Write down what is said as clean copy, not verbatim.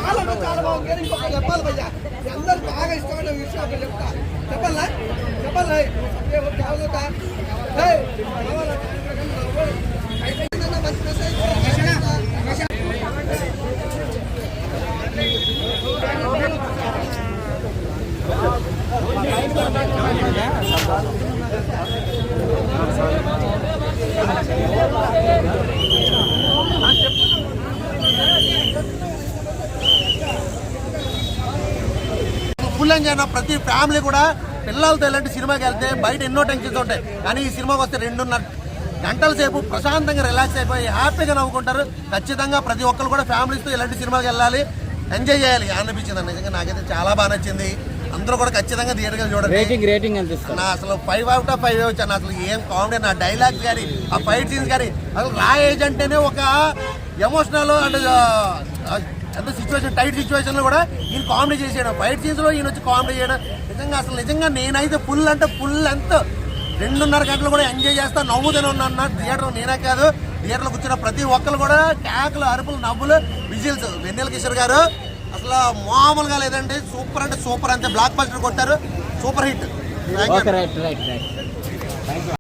చాలా బాగుంది. ఇంకొక చెప్పాలి భయ్యా, అందరూ బాగా ఇష్టమైన విషయం ఒకటి చెప్తా. చెప్పాలా మంచి మెసేజ్. Full enjoy. ప్రతి ఫ్యామిలీ కూడా పిల్లలతో ఇలాంటి సినిమాకి వెళ్తే బయట ఎన్నో టెన్షన్స్ ఉంటాయి, కానీ ఈ సినిమాకి వస్తే 2.5 గంటల సేపు ప్రశాంతంగా రిలాక్స్ అయిపోయి హ్యాపీగా నవ్వుకుంటారు. ఖచ్చితంగా ప్రతి ఒక్కరు కూడా ఫ్యామిలీస్తో ఇలాంటి సినిమాకి వెళ్ళాలి, ఎంజాయ్ చేయాలి అనిపించింది. నిజంగా నాకైతే చాలా బాగా నచ్చింది. అందరూ కూడా ఖచ్చితంగా థియేటర్గా చూడండి. రేటింగ్ నా అసలు 5 out of 5 వచ్చాను. అసలు ఏం కామెడీ, నా డైలాగ్స్ కానీ ఆ ఫైట్ సీన్స్ కానీ, అసలు రా ఏజ్ అంటేనే ఒక ఎమోషనల్ అండ్ ఎంత సిచ్యువేషన్, టైట్ సిచ్యువేషన్లో కూడా ఈయన కామెడీ చేసాడు. ఫైట్ సీన్స్లో ఈయన వచ్చి కామెడీ చేయడం నిజంగా నేనైతే ఫుల్ అంటే ఫుల్ ఎంత 2.5 గంటలు కూడా ఎంజాయ్ చేస్తా, నవ్వుతూనే ఉన్నాను. థియేటర్ నేనే కాదు, థియేటర్లో కూర్చున్న ప్రతి ఒక్కరు కూడా ట్యాక్లు, అరుపులు, నవ్వులు, విజిల్స్. వెన్నెల కిషోర్ గారు అసలు మామూలుగా లేదండి. సూపర్ అంటే సూపర్, అంతే బ్లాక్ బస్టర్ కొట్టారు. Super hit.